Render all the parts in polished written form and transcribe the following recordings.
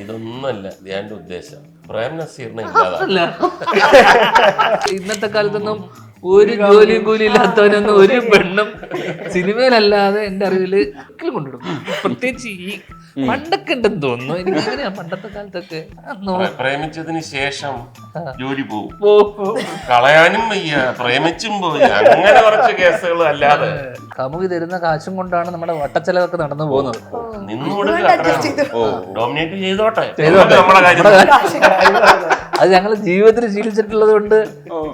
ഇതൊന്നല്ല ധ്യാന്റെ ഉദ്ദേശം. പ്രേം നസീറിനെ ഇല്ലാതാ. ഇന്നത്തെ കാലത്തൊന്നും ഒരു ജോലിയും കൂലി ഇല്ലാത്തവനൊന്നും ഒരു പെണ്ണും സിനിമയിലല്ലാതെ എന്റെ അറിവില് കൊണ്ടിടും. പ്രത്യേകിച്ച് ഈ പണ്ടൊക്കെ ഉണ്ടെന്ന് തോന്നുന്നു. എനിക്ക് അങ്ങനെയാ പണ്ടത്തെ കാലത്തൊക്കെ. പ്രേമിച്ചതിന് ശേഷം ജോലി പോകും, കളയാനും വയ്യ, പ്രേമിച്ചും പോയി, അങ്ങനെ കുറച്ച് കേസുകൾ അല്ലാതെ കാമുകി തരുന്ന കാശും കൊണ്ടാണ് നമ്മുടെ വട്ടച്ചെലവൊക്കെ നടന്നു പോകുന്നത്. ഡോമിനേറ്റ് ചെയ്തോട്ടെ. അത് ഞങ്ങൾ ജീവിതത്തിൽ ശീലിച്ചിട്ടുള്ളത് കൊണ്ട്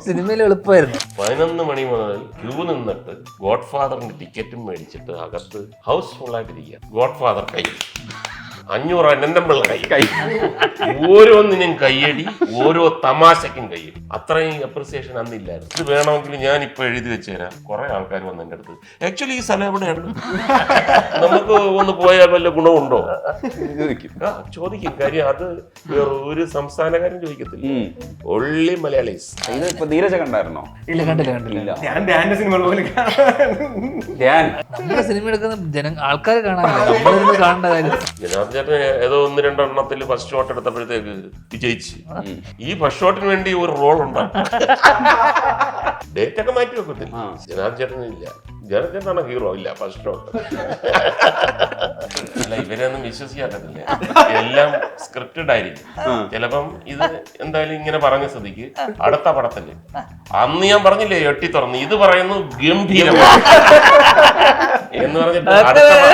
സിനിമയിൽ എളുപ്പമായിരുന്നു. 11 മണി മുതൽ ക്യൂ നിന്നിട്ട് ഗോഡ് ഫാദറിന്റെ ടിക്കറ്റും മേടിച്ചിട്ട് അകത്ത് ഹൗസ് ഫുൾ ആയിട്ടിരിക്കുക. ഗോഡ് ഫാദർ കൈ 500 അനന്തമ്പിള്ള കൈ, ഓരോന്നിനും കയ്യടി, ഓരോ തമാശക്കും കയ്യടി. അത്രയും അപ്രിസിയേഷൻ അന്നില്ലായിരുന്നു. ഇത് വേണമെങ്കിൽ ഞാൻ ഇപ്പൊ എഴുതി വെച്ച് തരാം. കുറെ ആൾക്കാർ വന്ന് എൻ്റെ അടുത്ത്, ആക്ച്വലി ഈ സ്ഥലം എവിടെയാണ്, നമുക്ക് ഒന്ന് പോയാൽ വല്ല ഗുണമുണ്ടോ ചോദിക്കും. കാര്യം അത് ഒരു സംസ്ഥാനക്കാരും ചോദിക്കത്തില്ല, ഒള്ളി മലയാളീസ്. ഇതിപ്പോ ധീരജ കണ്ടായിരുന്നോ? ഇല്ല, കണ്ടില്ല. നമ്മുടെ സിനിമ എടുക്കുന്ന ആൾക്കാർ കാണാനില്ല, കാണേണ്ട കാര്യം. ചേട്ടൻ ഏതോ 1-2 എണ്ണത്തിൽ ഫസ്റ്റ് ഷോട്ട് എടുത്തപ്പോഴത്തേക്ക് വിജയിച്ച്. ഈ ഫസ്റ്റ് ഷോട്ടിന് വേണ്ടി ഒരു റോൾ ഉണ്ടാവും. ഡേറ്റ് ഒക്കെ മാറ്റി വെക്കത്തില്ല. ജനാബ് ചേട്ടനില്ല, ജനാബ് ചേട്ടനാണ് ഹീറോ. ഇല്ല, ഫസ്റ്റ് ഷോട്ട്. അല്ല, ഇവരെയൊന്നും വിശ്വസിക്കാക്കത്തില്ല, എല്ലാം സ്ക്രിപ്റ്റഡ് ആയിരിക്കും. ചിലപ്പം ഇത് എന്തായാലും ഇങ്ങനെ പറഞ്ഞ സ്ഥിതിക്ക് അടുത്ത പടത്തില് അന്ന് ഞാൻ പറഞ്ഞില്ലേ എട്ടി തുറന്ന് ഇത് പറയുന്നു ഗംഭീരമാണ് എന്ന് പറഞ്ഞിട്ട്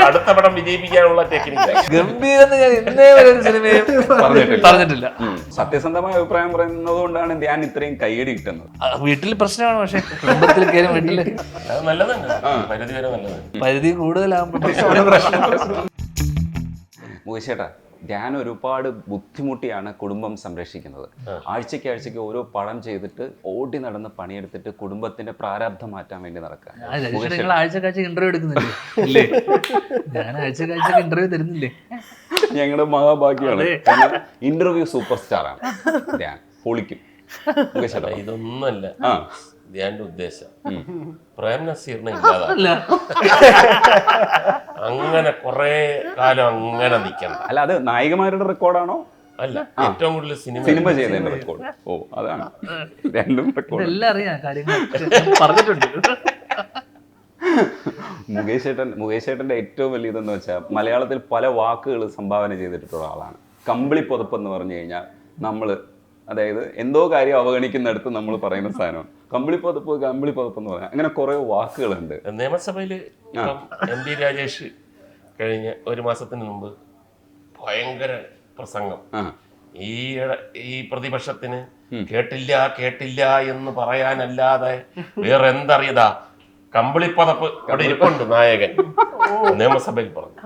അടുത്ത പടം വിജയിപ്പിക്കാനുള്ള ടെക്നിക്ക് ഗംഭീരം ഞാൻ ഇന്നേ വരെ ഒരു സിനിമയും പറഞ്ഞിട്ടില്ല. സത്യസന്ധമായ അഭിപ്രായം പറയുന്നത് കൊണ്ടാണ് ധ്യാൻ ഇത്രയും കൈയടി കിട്ടുന്നത്. വീട്ടിൽ പ്രശ്നമാണ്, പക്ഷെ കുടുംബത്തിൽ കയറി വീട്ടില് അത് നല്ലതാണ്, പരിധി വരെ നല്ലതാണ്. പരിധി കൂടുതലാകുമ്പോൾ മുകേഷ് ചേട്ടാ, ധ്യാൻ ഒരുപാട് ബുദ്ധിമുട്ടിയാണ് കുടുംബം സംരക്ഷിക്കുന്നത്. ആഴ്ചയ്ക്ക് ഓരോ പടം ചെയ്തിട്ട് ഓടി നടന്ന് പണിയെടുത്തിട്ട് കുടുംബത്തിന്റെ പ്രാരാബ്ധം മാറ്റാൻ വേണ്ടി നടക്കുക. നിങ്ങൾ ആഴ്ചക്കാഴ്ച ഇന്റർവ്യൂ എടുക്കുന്നില്ലേ? ഞാൻ ആഴ്ചക്കാഴ്ച ഇന്റർവ്യൂ തരുന്നില്ലേ? ഞങ്ങളുടെ മഹാഭാഗ്യമാണ്. ഇന്റർവ്യൂ സൂപ്പർ സ്റ്റാർ ആണ് ധ്യാൻ, പൊളിക്കും. മുകേഷ് ചേട്ടാ, ഇതൊന്നല്ല ധ്യാന്റെ ഉദ്ദേശം. പ്രേം നസീറിനെ ഇല്ലാതാ. അങ്ങനെ കുറെ കാലം അങ്ങനെ നിൽക്കണം. അല്ല, അത് നായികമാരുടെ റെക്കോർഡാണോ? അല്ല, ഏറ്റവും കൂടുതൽ സിനിമ ചെയ്തതിന്റെ റെക്കോർഡ്. ഓ, അതാണ് രണ്ടും റെക്കോർഡ്. എല്ലാം അറിയാം, കാര്യങ്ങൾ പറഞ്ഞിട്ടുണ്ട്. മുകേഷ് ചേട്ടന്റെ ഏറ്റവും വലിയ ഇതെന്ന് വെച്ചാൽ മലയാളത്തിൽ പല വാക്കുകൾ സംഭാവന ചെയ്തിട്ടുള്ള ആളാണ്. കമ്പിളി പുതപ്പ് എന്ന് പറഞ്ഞു കഴിഞ്ഞാൽ നമ്മള്, അതായത് എന്തോ കാര്യം അവഗണിക്കുന്നിടത്ത് നമ്മൾ പറയുന്ന സാധനമാണ് കമ്പിളി പുതപ്പ് എന്ന് പറയാം. അങ്ങനെ കുറെ വാക്കുകളുണ്ട്. നിയമസഭയിൽ ഇപ്പം MP രാജേഷ് കഴിഞ്ഞ ഒരു മാസത്തിന് മുമ്പ് ഭയങ്കര പ്രസംഗം. ഈ പ്രതിപക്ഷത്തിന് കേട്ടില്ല എന്ന് പറയാനല്ലാതെ വേറെ എന്തറിയതാ, കമ്പിളിപ്പതപ്പ് അവിടെ ഇരിപ്പുണ്ട് നായകൻ നിയമസഭയിൽ പറഞ്ഞു.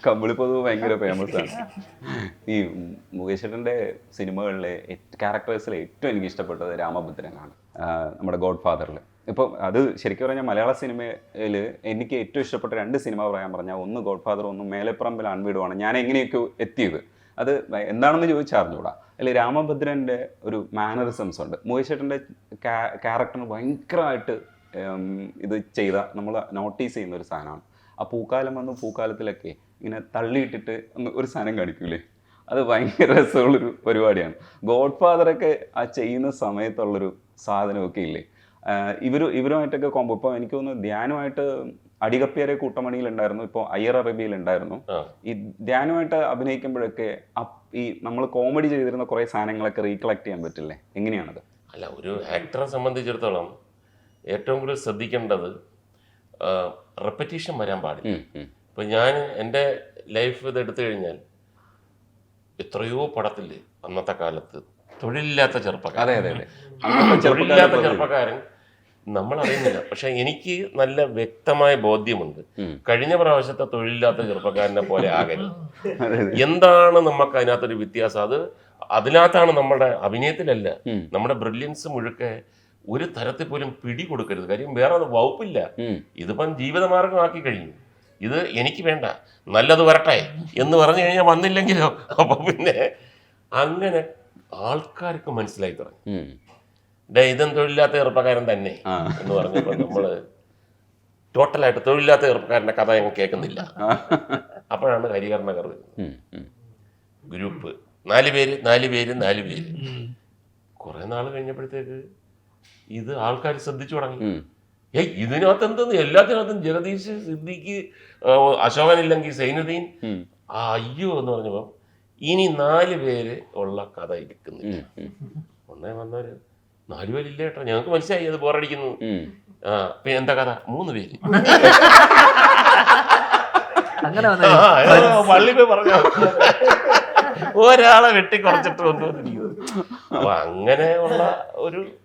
കമ്പിളിപ്പതപ്പ് ഭയങ്കര ഫേമസ് ആണ്. ഈ മുകേഷ് ചേട്ടൻ്റെ സിനിമകളിലെ ക്യാരക്ടേഴ്സിൽ ഏറ്റവും എനിക്ക് ഇഷ്ടപ്പെട്ടത് രാമഭദ്രനാണ്, നമ്മുടെ ഗോഡ് ഫാദറിൽ. ഇപ്പം അത് ശരിക്കും പറഞ്ഞാൽ മലയാള സിനിമയിൽ എനിക്ക് ഏറ്റവും ഇഷ്ടപ്പെട്ട 2 സിനിമ പറയാൻ പറഞ്ഞാൽ, ഒന്ന് ഗോഡ് ഫാദർ, ഒന്ന് മേലെപ്പറമ്പിൽ അൺവീടുമാണ്. ഞാൻ എങ്ങനെയൊക്കെ എത്തിയത് അത് എന്താണെന്ന് ചോദിച്ചാൽ അറിഞ്ഞൂടാ. അതിൽ രാമഭദ്രൻ്റെ ഒരു മാനറിസംസ് ഉണ്ട്. മുകേഷ് ചേട്ടൻ്റെ ക്യാരക്ടറിന് ഭയങ്കരമായിട്ട് ഇത് ചെയ്ത നമ്മൾ നോട്ടീസ് ചെയ്യുന്ന ഒരു സാധനമാണ്. ആ പൂക്കാലം വന്ന് പൂക്കാലത്തിലൊക്കെ ഇങ്ങനെ തള്ളിയിട്ടിട്ട് ഒരു സാധനം കാണിക്കൂലേ, അത് ഭയങ്കര രസമുള്ളൊരു പരിപാടിയാണ്. ഗോഡ് ഫാദറൊക്കെ ആ ചെയ്യുന്ന സമയത്തുള്ളൊരു സാധനമൊക്കെ ഇല്ലേ, ഇവരുമായിട്ടൊക്കെ കോമ്പോ. ഇപ്പോൾ എനിക്ക് തോന്നുന്നു ധ്യാനുമായിട്ട് അടികപ്പിയരെ കൂട്ടമണിയിലുണ്ടായിരുന്നു, ഇപ്പോൾ അയ്യർ അറബിയിലുണ്ടായിരുന്നു. ഈ ധ്യാനുമായിട്ട് അഭിനയിക്കുമ്പോഴൊക്കെ ഈ നമ്മൾ കോമഡി ചെയ്തിരുന്ന കുറേ സാധനങ്ങളൊക്കെ റീകളക്ട് ചെയ്യാൻ പറ്റില്ലേ? എങ്ങനെയാണത്? അല്ല, ഒരു ആക്ടറെ സംബന്ധിച്ചിടത്തോളം ഏറ്റവും കൂടുതൽ ശ്രദ്ധിക്കേണ്ടത് റെപ്പറ്റീഷൻ വരാൻ പാടില്ല. ഇപ്പൊ ഞാൻ എൻ്റെ ലൈഫ് ഇത് എടുത്തു കഴിഞ്ഞാൽ എത്രയോ പടത്തിൽ അന്നത്തെ കാലത്ത് തൊഴിലില്ലാത്ത ചെറുപ്പക്കാരൻ നമ്മൾ അറിയുന്നില്ല. പക്ഷെ എനിക്ക് നല്ല വ്യക്തമായ ബോധ്യമുണ്ട്, കഴിഞ്ഞ പ്രാവശ്യത്തെ തൊഴിലില്ലാത്ത ചെറുപ്പക്കാരനെ പോലെ ആകരുത്. എന്താണ് നമുക്ക് അതിനകത്തൊരു വ്യത്യാസം? അതിനകത്താണ് നമ്മുടെ അഭിനയത്തിലല്ല, നമ്മുടെ ബ്രില്യൻസ് മുഴുക്കെ ഒരു തരത്തിൽ പോലും പിടി കൊടുക്കരുത്. കാര്യം വേറെ അത് വകുപ്പില്ല. ഇതിപ്പം ജീവിതമാർഗമാക്കി കഴിഞ്ഞു. ഇത് എനിക്ക് വേണ്ട, നല്ലത് വരട്ടെ എന്ന് പറഞ്ഞു കഴിഞ്ഞാൽ വന്നില്ലെങ്കിലോ. അപ്പൊ പിന്നെ അങ്ങനെ ആൾക്കാർക്ക് മനസ്സിലായി തുടങ്ങി, ഇതും തൊഴിലില്ലാത്ത ചെറുപ്പക്കാരൻ തന്നെ എന്ന് പറഞ്ഞപ്പോൾ നമ്മള് ടോട്ടലായിട്ട് തൊഴിലില്ലാത്ത ചെറുപ്പക്കാരൻ്റെ കഥ ഞങ്ങൾ കേൾക്കുന്നില്ല. അപ്പോഴാണ് ഹരികർണകർ വരുന്നത്. ഗ്രൂപ്പ് 4 പേര്. കുറെ നാൾ കഴിഞ്ഞപ്പോഴത്തേക്ക് ഇത് ആൾക്കാർ ശ്രദ്ധിച്ചു തുടങ്ങി. ഇതിനകത്ത് എന്തെന്ന്, എല്ലാത്തിനകത്തും ജഗദീഷ്, സിദ്ദിഖ്, അശോകൻ ഇല്ലെങ്കിൽ സൈനുദ്ദീൻ, അയ്യോ എന്ന് പറഞ്ഞപ്പോ ഇനി 4 പേര് ഉള്ള കഥ ഇരിക്കുന്നില്ല. ഒന്നേ വന്നവര് 4 പേരില്ല കേട്ടോ, ഞങ്ങൾക്ക് മനസ്സിലായി അത് ബോറടിക്കുന്നു. പിന്നെ എന്താ കഥ? 3 പേര്. അങ്ങനെ പള്ളി പോയി പറഞ്ഞാ ഒരാളെ വെട്ടി കുറച്ചിട്ട് കൊണ്ടുവന്നിരിക്കുന്നത്. അപ്പൊ അങ്ങനെയുള്ള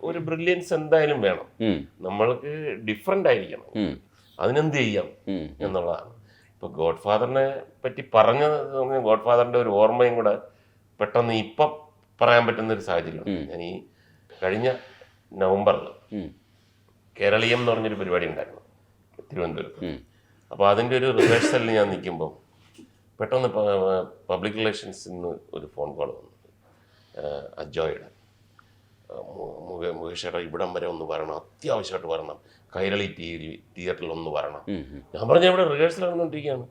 ഒരു ബ്രില്യൻസ് എന്തായാലും വേണം. നമ്മൾക്ക് ഡിഫറെന്റ് ആയിരിക്കണം. അതിനെന്ത് ചെയ്യാം എന്നുള്ളതാണ്. ഇപ്പൊ ഗോഡ് ഫാദറിനെ പറ്റി പറഞ്ഞത്, ഗോഡ് ഫാദറിന്റെ ഒരു ഓർമ്മയും കൂടെ പെട്ടെന്ന് ഇപ്പം പറയാൻ പറ്റുന്ന ഒരു സാഹചര്യമാണ്. ഞാൻ ഈ കഴിഞ്ഞ നവംബറിൽ കേരളീയം എന്ന് പറഞ്ഞൊരു പരിപാടി ഉണ്ടായിരുന്നു തിരുവനന്തപുരത്ത്. അപ്പോൾ അതിൻ്റെ ഒരു റിഹേഴ്സലിൽ ഞാൻ നിൽക്കുമ്പോൾ പെട്ടെന്ന് പബ്ലിക് റിലേഷൻസിൽ നിന്ന് ഒരു ഫോൺ കോൾ വന്നു. അജോയുടെ മുകേഷേട്ടാ ഇവിടം വരെ ഒന്ന് വരണം, അത്യാവശ്യമായിട്ട് വരണം, കൈരളി തിയേറ്ററിൽ ഒന്ന് വരണം. ഞാൻ പറഞ്ഞ ഇവിടെ റിഹേഴ്സൽ നടന്നുകൊണ്ടിരിക്കുകയാണ്,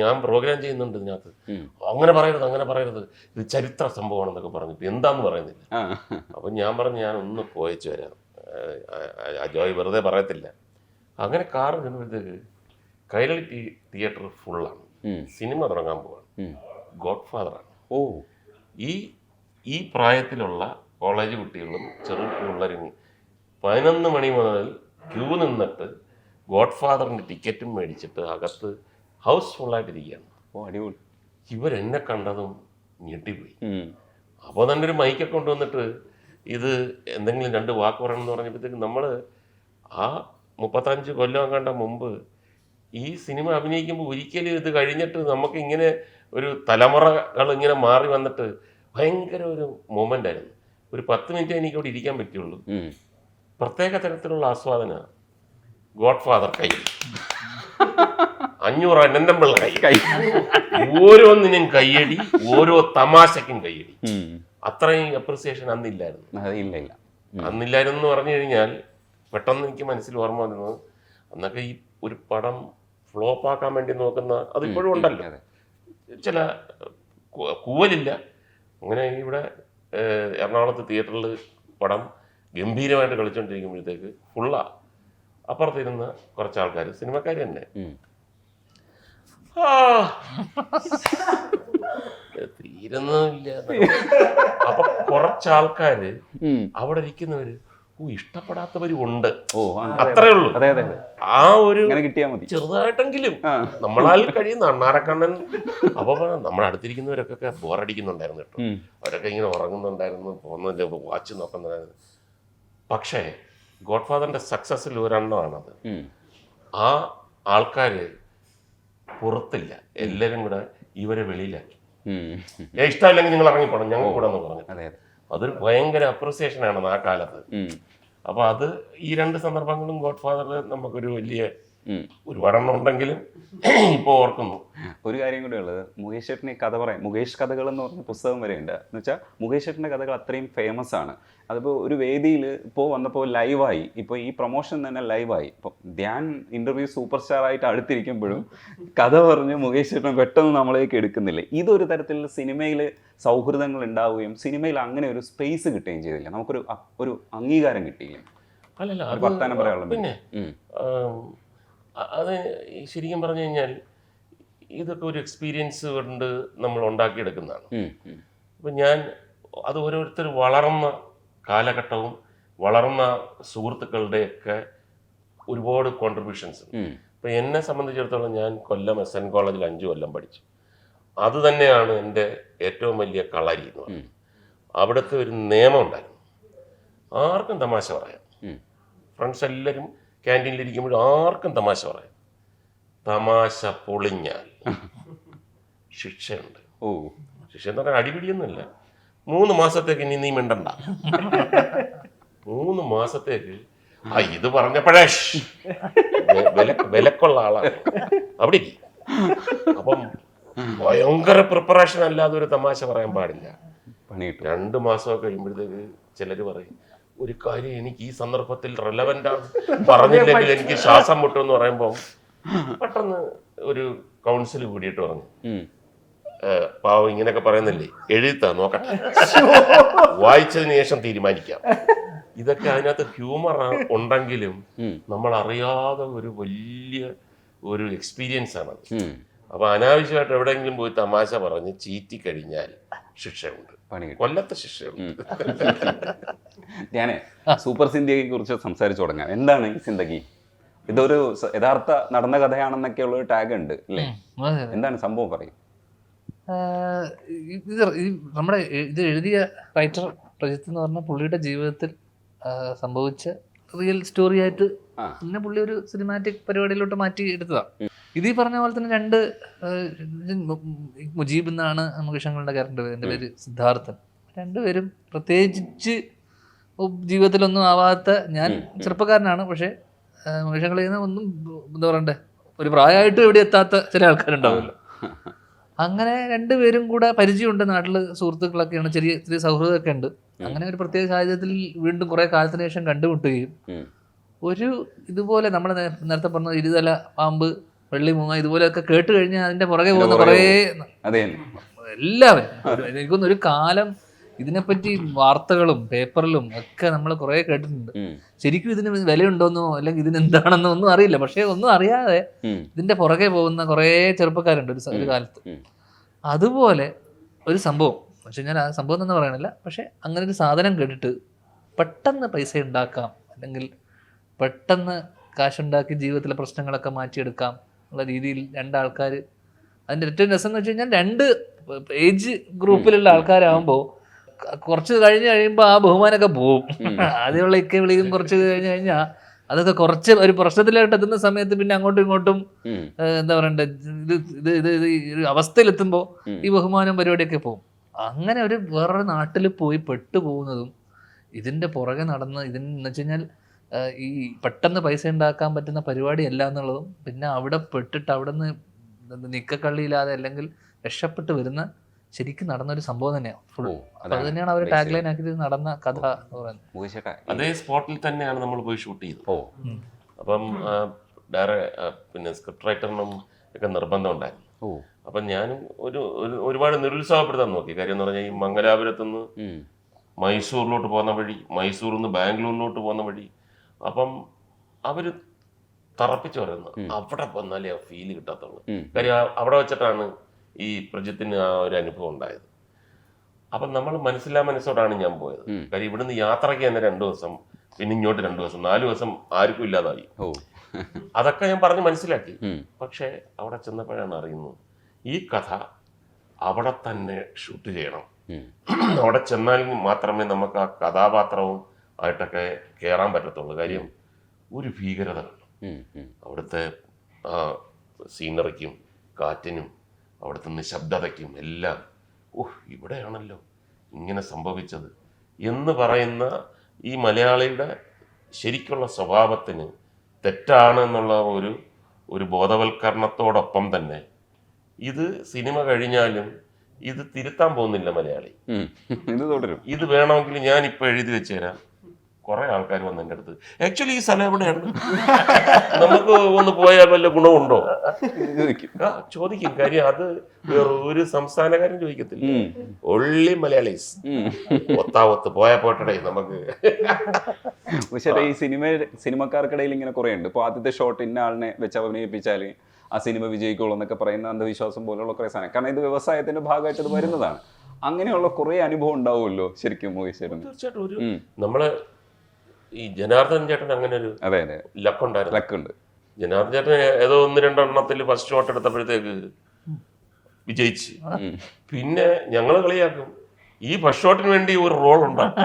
ഞാൻ പ്രോഗ്രാം ചെയ്യുന്നുണ്ട് ഇതിനകത്ത്. അങ്ങനെ പറയരുത്, ഇത് ചരിത്ര സംഭവമാണെന്നൊക്കെ പറഞ്ഞിട്ട് എന്താന്ന് പറയുന്നില്ല. അപ്പം ഞാൻ പറഞ്ഞു ഞാൻ ഒന്ന് പോയച്ചു വരാം, അജോയ് വെറുതെ പറയത്തില്ല. അങ്ങനെ കാറ് ചെന്നപ്പോഴത്തേക്ക് കൈരളി തിയേറ്റർ ഫുള്ളാണ്. സിനിമ തുടങ്ങാൻ പോവാണ്, ഗോഡ് ഫാദറാണ്. ഈ പ്രായത്തിലുള്ള കോളേജ് കുട്ടികളും ചെറു പിള്ളേരും 11 മണി മുതൽ ക്യൂ നിന്നിട്ട് ഗോഡ് ഫാദറിന്റെ ടിക്കറ്റും മേടിച്ചിട്ട് അകത്ത് ഹൗസ് ഫുള്ളായിട്ടിരിക്കുകയാണ്. അടിപൊളി. ഇവരെന്നെ കണ്ടതും ഞെട്ടിപ്പോയി. അപ്പോൾ തന്നെ ഒരു മൈക്കൊക്കെ കൊണ്ടുവന്നിട്ട് ഇത് എന്തെങ്കിലും 2 വാക്ക് പറയണം എന്ന് പറഞ്ഞപ്പോഴത്തേക്ക് നമ്മൾ ആ 35 കൊല്ലം കണ്ട മുമ്പ് ഈ സിനിമ അഭിനയിക്കുമ്പോൾ ഒരിക്കലും ഇത് കഴിഞ്ഞിട്ട് നമുക്ക് ഇങ്ങനെ ഒരു തലമുറകൾ ഇങ്ങനെ മാറി വന്നിട്ട് ഭയങ്കര ഒരു മൊമെൻ്റ് ആയിരുന്നു. ഒരു 10 മിനിറ്റ് എനിക്ക് അവിടെ ഇരിക്കാൻ പറ്റുള്ളൂ. പ്രത്യേക തരത്തിലുള്ള ആസ്വാദന. ഗോഡ് ഫാദർ കൈ 500 അനന്തമ്പിള്ള കൈ, ഓരോന്നിനും കയ്യടി, ഓരോ തമാശക്കും കയ്യടി. അത്രയും അപ്രിസിയേഷൻ അന്നില്ലായിരുന്നു. അന്നില്ലായിരുന്നു എന്ന് പറഞ്ഞു കഴിഞ്ഞാൽ പെട്ടെന്ന് എനിക്ക് മനസ്സിൽ ഓർമ്മ വന്നത്, അന്നൊക്കെ ഈ ഒരു പടം ഫ്ലോപ്പ് ആക്കാൻ വേണ്ടി നോക്കുന്ന, അതിപ്പോഴും ഉണ്ടല്ലോ, ചില കൂവലില്ല. അങ്ങനെ ഇവിടെ എറണാകുളത്ത് തിയേറ്ററിൽ പടം ഗംഭീരമായിട്ട് കളിച്ചുകൊണ്ടിരിക്കുമ്പോഴത്തേക്ക് ഫുള്ളാ. അപ്പുറത്തിരുന്ന കുറച്ച് ആൾക്കാർ, സിനിമക്കാർ തന്നെ, തീരുന്നില്ല. അപ്പൊ കുറച്ചാൾക്കാര് അവിടെ ഇരിക്കുന്നവര് ഇഷ്ടപ്പെടാത്തവരും ഉണ്ട്. അത്രേ ഉള്ളൂ. ആ ഒരു ചെറുതായിട്ടെങ്കിലും നമ്മളാൽ കഴിയുന്ന അണ്ണാരക്കണ്ണൻ. അപ്പൊ നമ്മുടെ അടുത്തിരിക്കുന്നവരൊക്കെ ബോറടിക്കുന്നുണ്ടായിരുന്നു കേട്ടോ. അവരൊക്കെ ഇങ്ങനെ ഉറങ്ങുന്നുണ്ടായിരുന്നു, പോകുന്നില്ല, വാച്ച് നോക്കുന്നുണ്ടായിരുന്നു. പക്ഷേ ഗോഡ് ഫാദറിന്റെ സക്സസിൽ ഒരെണ്ണമാണത്. ആ ആൾക്കാര് പുറത്തില്ല, എല്ലാരും കൂടെ ഇവരെ വെളിയിലാക്കി. ഇഷ്ടമില്ലെങ്കിൽ നിങ്ങൾ ഇറങ്ങിപ്പോണം, ഞങ്ങൾ കൂടെ എന്ന് പറഞ്ഞു. അതൊരു ഭയങ്കര അപ്രിസിയേഷനാണ് ആ കാലത്ത്. അപ്പൊ അത് ഈ 2 സന്ദർഭങ്ങളും ഗോഡ് ഫാദറിൽ നമുക്കൊരു വലിയ ഒരുപാടെണ്ണം ഉണ്ടെങ്കിലും ഇപ്പൊ ഓർക്കുന്നു. ഒരു കാര്യം കൂടെ ഉള്ളത്, മുകേഷ് ചേട്ടന് കഥ പറയാം, മുകേഷ് കഥകൾ എന്ന് പറഞ്ഞ പുസ്തകം വരെ ഉണ്ട്. എന്ന് വെച്ചാൽ മുകേഷ് ചേട്ടൻ്റെ കഥകൾ അത്രയും ഫേമസ് ആണ്. അതിപ്പോൾ ഒരു വേദിയിൽ ഇപ്പോൾ വന്നപ്പോൾ ലൈവായി, ഇപ്പോൾ ഈ പ്രൊമോഷൻ തന്നെ ലൈവായി. ഇപ്പോൾ ധ്യാൻ ഇന്റർവ്യൂ സൂപ്പർ സ്റ്റാർ ആയിട്ട് അടുത്തിരിക്കുമ്പോഴും കഥ പറഞ്ഞ് മുകേഷ് ചേട്ടൻ പെട്ടെന്ന് നമ്മളേക്ക് എടുക്കുന്നില്ല. ഇതൊരു തരത്തിലുള്ള സിനിമയിൽ സൗഹൃദങ്ങൾ ഉണ്ടാവുകയും സിനിമയിൽ അങ്ങനെ ഒരു സ്പേസ് കിട്ടുകയും ചെയ്തില്ല, നമുക്കൊരു അംഗീകാരം കിട്ടിയില്ല. അല്ലല്ല, വർത്താനം പറയാനുള്ള പിന്നെ അത് ശരിക്കും പറഞ്ഞു കഴിഞ്ഞാൽ ഇതൊക്കെ ഒരു എക്സ്പീരിയൻസ് കൊണ്ട് നമ്മൾ ഉണ്ടാക്കിയെടുക്കുന്നതാണ്. അപ്പം ഞാൻ അത് ഓരോരുത്തർ വളർന്ന കാലഘട്ടവും വളർന്ന സുഹൃത്തുക്കളുടെയൊക്കെ ഒരുപാട് കോൺട്രിബ്യൂഷൻസ്. ഇപ്പം എന്നെ സംബന്ധിച്ചിടത്തോളം ഞാൻ കൊല്ലം SN കോളേജിൽ 5 കൊല്ലം പഠിച്ചു. അത് തന്നെയാണ് എൻ്റെ ഏറ്റവും വലിയ കളരി എന്ന് പറയുന്നത്. അവിടുത്തെ ഒരു നിയമം ഉണ്ടായിരുന്നു, ആർക്കും തമാശ പറയാം. ഫ്രണ്ട്സ് എല്ലാവരും ക്യാൻറ്റീനിലിരിക്കുമ്പോഴും ആർക്കും തമാശ പറയാം. തമാശ പൊളിഞ്ഞാൽ ശിക്ഷയുണ്ട്. ശിക്ഷ എന്ന് പറഞ്ഞാൽ അടിപിടിയൊന്നുമില്ല. 3 മാസത്തേക്ക് ഇനി നീ മിണ്ടണ്ട. 3 മാസത്തേക്ക് ഇത് പറഞ്ഞപ്പോഴേ വിലക്കുള്ള ആളാണ് അവിടെ. അപ്പം ഭയങ്കര പ്രിപ്പറേഷൻ അല്ലാതെ ഒരു തമാശ പറയാൻ പാടില്ല. 2 മാസമൊക്കെ കഴിയുമ്പോഴത്തേക്ക് ചിലർ പറയും, ഒരു കാര്യം എനിക്ക് ഈ സന്ദർഭത്തിൽ റെലവൻ്റ് ആണ്, പറഞ്ഞില്ലെങ്കിൽ എനിക്ക് ശ്വാസം മുട്ടുമെന്ന് പറയുമ്പോൾ പെട്ടെന്ന് ഒരു കൗൺസിൽ കൂടിയിട്ട് പറഞ്ഞു ഉം. പാവം ഇങ്ങനെയൊക്കെ പറയുന്നില്ലേ, എഴുതാ നോക്കട്ടെ, വായിച്ചതിന് ശേഷം തീരുമാനിക്കാം. ഇതൊക്കെ അതിനകത്ത് ഹ്യൂമർ ഉണ്ടെങ്കിലും നമ്മൾ അറിയാതെ ഒരു വലിയ ഒരു എക്സ്പീരിയൻസ് ആണ്. അപ്പൊ അനാവശ്യമായിട്ട് എവിടെയെങ്കിലും പോയി തമാശ പറഞ്ഞ് ചീറ്റി കഴിഞ്ഞാൽ ശിക്ഷയുണ്ട്, കൊല്ലത്തെ ശിക്ഷയുണ്ട്. ഞാനേ സൂപ്പർ സിന്ധ്യയെ കുറിച്ച് സംസാരിച്ചു തുടങ്ങാം. എന്താണ് ഈ സിന്ദഗി? ഇതൊരു യഥാർത്ഥ നടന്ന കഥയാണെന്നൊക്കെ ഉള്ള ഒരു ടാഗ് ഉണ്ട് അല്ലേ? എന്താണ് സംഭവം പറയും? നമ്മുടെ ഇത് എഴുതിയ റൈറ്റർ പ്രജിത്ത് എന്ന് പറഞ്ഞ പുള്ളിയുടെ ജീവിതത്തിൽ സംഭവിച്ച റിയൽ സ്റ്റോറി ആയിട്ട് പിന്നെ പുള്ളി ഒരു സിനിമാറ്റിക് പരിപാടിയിലോട്ട് മാറ്റി എടുത്തതാണ്. ഇത് ഈ പറഞ്ഞ പോലെ തന്നെ രണ്ട് മുജീബ് എന്നാണ് മുകേഷങ്ങളുടെ ക്യാരക്ടർ, എൻ്റെ പേര് സിദ്ധാർത്ഥൻ. രണ്ടുപേരും പ്രത്യേകിച്ച് ജീവിതത്തിലൊന്നും ആവാത്ത, ഞാൻ ചെറുപ്പക്കാരനാണ്, പക്ഷേ മുകേഷങ്ങളിൽ നിന്ന് ഒന്നും എന്താ പറയണ്ടേ, ഒരു പ്രായമായിട്ട് എവിടെ എത്താത്ത ചില ആൾക്കാരുണ്ടാവുമല്ലോ. അങ്ങനെ രണ്ടുപേരും കൂടെ പരിചയമുണ്ട്, നാട്ടിൽ സുഹൃത്തുക്കളൊക്കെയാണ്, ചെറിയ ചെറിയ സൗഹൃദമൊക്കെ ഉണ്ട്. അങ്ങനെ ഒരു പ്രത്യേക സാഹചര്യത്തിൽ വീണ്ടും കുറെ കാലത്തിന് ശേഷം കണ്ടുമുട്ടുകയും ഒരു ഇതുപോലെ നമ്മൾ നേരത്തെ പറഞ്ഞ ഇരുതല പാമ്പ്, വെള്ളി മൂങ്ങ ഇതുപോലെയൊക്കെ കേട്ട് കഴിഞ്ഞാൽ അതിന്റെ പുറകെ പോകുന്ന കുറേ എല്ലാവരും എനിക്കൊന്നും ഒരു കാലം ഇതിനെപ്പറ്റി വാർത്തകളും പേപ്പറിലും ഒക്കെ നമ്മൾ കുറെ കേട്ടിട്ടുണ്ട്. ശരിക്കും ഇതിന് വിലയുണ്ടോന്നോ അല്ലെങ്കിൽ ഇതിനെന്താണെന്നോ ഒന്നും അറിയില്ല. പക്ഷെ ഒന്നും അറിയാതെ ഇതിന്റെ പുറകെ പോകുന്ന കുറെ ചെറുപ്പക്കാരുണ്ട് ഒരു കാലത്ത്. അതുപോലെ ഒരു സംഭവം പക്ഷെ ഞാൻ ആ സംഭവം എന്ന് പറയണില്ല. പക്ഷെ അങ്ങനെ ഒരു സാധനം കേട്ടിട്ട് പെട്ടെന്ന് പൈസ ഉണ്ടാക്കാം, അല്ലെങ്കിൽ പെട്ടെന്ന് കാശുണ്ടാക്കി ജീവിതത്തിലെ പ്രശ്നങ്ങളൊക്കെ മാറ്റിയെടുക്കാം ഉള്ള രീതിയിൽ രണ്ടാൾക്കാർ. അതിൻ്റെ ഏറ്റവും രസം എന്ന് വെച്ച് കഴിഞ്ഞാൽ രണ്ട് ഏജ് ഗ്രൂപ്പിലുള്ള ആൾക്കാരാകുമ്പോൾ കുറച്ച് കഴിയുമ്പോൾ ആ ബഹുമാനമൊക്കെ പോവും. ആദ്യമുള്ള ഇക്കെ വിളിക്കും കുറച്ച് കഴിഞ്ഞാൽ അതൊക്കെ കുറച്ച് ഒരു പ്രശ്നത്തിലായിട്ട് എത്തുന്ന സമയത്ത് പിന്നെ അങ്ങോട്ടും ഇങ്ങോട്ടും എന്താ പറയണ്ടേ, ഒരു അവസ്ഥയിലെത്തുമ്പോൾ ഈ ബഹുമാനം പരിപാടിയൊക്കെ പോകും. അങ്ങനെ ഒരു വേറൊരു നാട്ടിൽ പോയി പെട്ടുപോകുന്നതും ഇതിൻ്റെ പുറകെ നടന്ന് ഇതിനെന്ന് വെച്ച് കഴിഞ്ഞാൽ ഈ പെട്ടെന്ന് പൈസ ഉണ്ടാക്കാൻ പറ്റുന്ന പരിപാടിയല്ല എന്നുള്ളതും, പിന്നെ അവിടെ പെട്ടിട്ട് അവിടെ നിന്ന് നിക്കക്കള്ളിയില്ലാതെ അല്ലെങ്കിൽ രക്ഷപ്പെട്ട് വരുന്ന ശരിക്കും നടന്നൊരു സംഭവം തന്നെയാണ് ഫുൾ. അപ്പൊ അത് തന്നെയാണ് അവർ ടാഗ് ലൈൻ ആക്കി നടന്ന കഥ എന്ന് പറയുന്നത്. അതേ സ്പോട്ടിൽ തന്നെയാണ് നമ്മൾ പോയി ഷൂട്ട് ചെയ്തത്. അപ്പം പിന്നെ സ്ക്രിപ്റ്റ് റൈറ്ററിനും ഒക്കെ നിർബന്ധം ഉണ്ടായിരുന്നു. അപ്പം ഞാനും ഒരുപാട് നിരുത്സാഹപ്പെടുത്താൻ നോക്കി. കാര്യം എന്ന് പറഞ്ഞാൽ ഈ മംഗലാപുരത്തുനിന്ന് മൈസൂരിലോട്ട് പോകുന്ന വഴി, മൈസൂരിൽ നിന്ന് ബാംഗ്ലൂരിലോട്ട് പോകുന്ന വഴി, അപ്പം അവര് തറപ്പിച്ച് പറയുന്നത് അവിടെ വന്നാലേ ആ ഫീല് കിട്ടാത്തുള്ളൂ. കാര്യം അവിടെ വെച്ചിട്ടാണ് ഈ പ്രജിത്തിന് ആ ഒരു അനുഭവം ഉണ്ടായത്. അപ്പം നമ്മൾ മനസ്സോടാണ് ഞാൻ പോയത്. കാര്യം ഇവിടുന്ന് യാത്രയ്ക്ക് തന്നെ 2 ദിവസം, പിന്നെ ഇങ്ങോട്ട് 2 ദിവസം, 4 ദിവസം ആർക്കും ഇല്ലാതായി. അതൊക്കെ ഞാൻ പറഞ്ഞ് മനസ്സിലാക്കി. പക്ഷെ അവിടെ ചെന്നപ്പോഴാണ് അറിയുന്നത് ഈ കഥ അവിടെ തന്നെ ഷൂട്ട് ചെയ്യണം. അവിടെ ചെന്നാൽ മാത്രമേ നമുക്ക് ആ കഥാപാത്രവും ആയിട്ടൊക്കെ കയറാൻ പറ്റത്തുള്ളൂ. കാര്യം ഒരു ഭീകരത കണ്ടു അവിടുത്തെ ആ സീനറിക്കും കാറ്റിനും അവിടുത്തെ നിശബ്ദതയ്ക്കും എല്ലാം. ഇവിടെയാണല്ലോ ഇങ്ങനെ സംഭവിച്ചത് എന്ന് പറയുന്ന ഈ മലയാളിയുടെ ശരിക്കുള്ള സ്വഭാവത്തിന് തെറ്റാണെന്നുള്ള ഒരു ബോധവൽക്കരണത്തോടൊപ്പം തന്നെ ഇത് സിനിമ കഴിഞ്ഞാലും ഇത് തിരുത്താൻ പോകുന്നില്ല മലയാളി. ഇത് വേണമെങ്കിൽ ഞാൻ ഇപ്പൊ എഴുതി വെച്ച് തരാം. കുറെ ആൾക്കാർ വന്ന് എൻ്റെ അടുത്ത്, ആക്ച്വലി ഈ സ്ഥലം എവിടെയാണ്, നമുക്ക് ഒന്ന് പോയാൽ വല്ല ഗുണമുണ്ടോ ചോദിക്കും. കാര്യം അത് വേറൊരു സംസ്ഥാനക്കാരും ചോദിക്കത്തില്ല, ഒള്ളി മലയാളീസ്. ഒത്താവത്ത് പോയാ പോട്ടടേ നമുക്ക്. പക്ഷേ ഈ സിനിമക്കാർക്കിടയിൽ ഇങ്ങനെ കുറെ ഉണ്ട്. ഇപ്പൊ ആദ്യത്തെ ഷോട്ട് ഇന്ന ആളിനെ വെച്ച് അഭിനയിപ്പിച്ചാല് ആ സിനിമ വിജയിക്കുള്ളൂ എന്നൊക്കെ പറയുന്ന അന്ധവിശ്വാസം പോലുള്ള കുറെ സാധനം. കാരണം ഇത് വ്യവസായത്തിന്റെ ഭാഗമായിട്ട് ഇത് വരുന്നതാണ്. അങ്ങനെയുള്ള കുറെ അനുഭവം ഉണ്ടാവുമല്ലോ ശരിക്കും മുകേഷ്? തീർച്ചയായിട്ടും. നമ്മള് ഈ ജനാർദ്ദൻ ചേട്ടൻ അങ്ങനെ ഒരു ലക്കുണ്ട്. ജനാർദ്ദൻ ചേട്ടൻ ഏതോ 1-2 എണ്ണത്തിൽ ഫസ്റ്റ് ഷോട്ട് എടുത്തപ്പോഴത്തേക്ക് വിജയിച്ച്. പിന്നെ ഞങ്ങള് കളിയാക്കും, ഈ ഫസ്റ്റ് ഷോട്ടിന് വേണ്ടി ഒരു റോൾ ഉണ്ടാകും.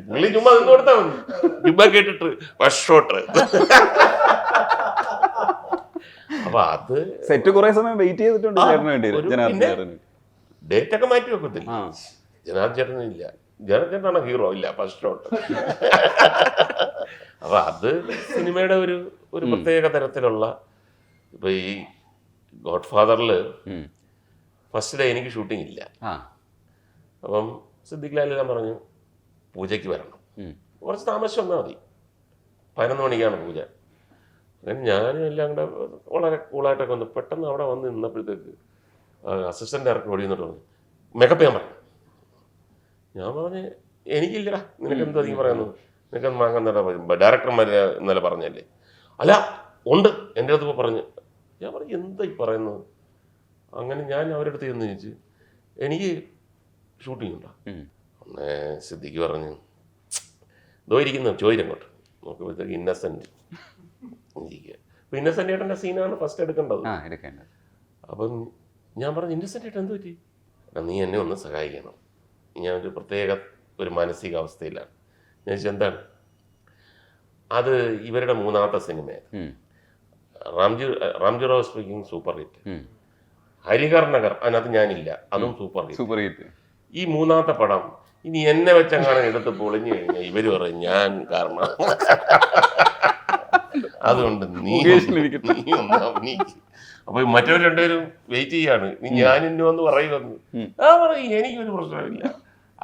പുള്ളി ചുമ്മാ നിന്ന് കൊടുത്താൽ മതി, ചുമ്മാ കേട്ടിട്ട് ഫസ്റ്റ് ഷോട്ട്. അപ്പൊ അത് സെറ്റ് കുറെ സമയം വെയിറ്റ് ചെയ്തിട്ടുണ്ട്. ഡേറ്റ് ഒക്കെ മാറ്റി വെക്കത്തില്ല. ജനാർദ്ദൻ ചേട്ടനില്ല, ജനാർദ്ദൻ ചേട്ടനാണ് ഹീറോ, ഇല്ല ഫസ്റ്റ് ഷോട്ട്. അപ്പൊ അത് സിനിമയുടെ ഒരു പ്രത്യേക തരത്തിലുള്ള. ഇപ്പൊ ഈ ഗോഡ് ഫാദറില് ഫസ്റ്റ് ഡേ എനിക്ക് ഷൂട്ടിംഗ് ഇല്ല. അപ്പം സിദ്ദിഖ് ലാലെല്ലാം പറഞ്ഞു പൂജയ്ക്ക് വരണം, കുറച്ച് താമസിച്ച് വന്നാൽ മതി, 11 മണിക്കാണ് പൂജ. അങ്ങനെ ഞാനും എല്ലാം കൂടെ വളരെ കൂളായിട്ടൊക്കെ വന്നു. പെട്ടെന്ന് അവിടെ വന്ന് നിന്നപ്പോഴത്തേക്ക് അസിസ്റ്റന്റ് ഡയറക്ടർ ഓടി എന്നിട്ട് പറഞ്ഞു മേക്കപ്പ് ചെയ്യാൻ പറഞ്ഞു. ഞാൻ പറഞ്ഞ് എനിക്കില്ലടാ, നിനക്ക് എന്തോ നീ പറയുന്നത്, നിനക്ക് വാങ്ങുന്ന ഡയറക്ടർമാരെ ഇന്നലെ പറഞ്ഞല്ലേ. അല്ല ഉണ്ട് എൻ്റെ അടുത്ത് ഇപ്പോൾ പറഞ്ഞു. ഞാൻ പറഞ്ഞു എന്താ ഈ പറയുന്നത്. അങ്ങനെ ഞാൻ അവരുടെ അടുത്ത് ചെന്ന് ചോദിച്ചു എനിക്ക് ഷൂട്ടിംഗ് ഉണ്ടോ. അന്നേ സിദ്ദിഖ് പറഞ്ഞു ഇതോ ഇരിക്കുന്നു ചോദിച്ചങ്ങോട്ട്. നോക്കുമ്പോഴത്തേക്ക് ഇന്നസെന്റ് ഇരിക്കുക. അപ്പോൾ ഇന്നസെന്റ് ഏട്ടൻ്റെ സീനാണ് ഫസ്റ്റ് എടുക്കേണ്ടത്. അപ്പം ഞാൻ പറഞ്ഞു ഇന്നസെന്റ് ഏട്ടൻ എന്ത് പറ്റി. നീ എന്നെ ഒന്ന് സഹായിക്കണം, ഞാൻ ഒരു പ്രത്യേക ഒരു മാനസികാവസ്ഥയിലാണ്. ഞാൻ ചോദിച്ചു എന്താണ്. അത് ഇവരുടെ മൂന്നാമത്തെ സിനിമയാണ്, Ramji Rao speaking, super hit. Harihar Nagar അതിനകത്ത് ഞാനില്ല, അതും സൂപ്പർ ഹിറ്റ്. ഈ മൂന്നാമത്തെ പടം ഇനി എന്നെ വെച്ചെങ്ങാണ് എടുത്ത് പൊളിഞ്ഞു കഴിഞ്ഞാൽ ഇവര് പറയും ഞാൻ കാരണം, അതുകൊണ്ട് നീ ഒന്ന് അഭിനയിക്കും. അപ്പൊ മറ്റവർ രണ്ടുപേരും വെയിറ്റ് ചെയ്യാണ്, നീ ഞാൻ ഇന്നുവെന്ന് പറയുമെന്ന്. പറയും എനിക്കൊരു പ്രശ്നമില്ല.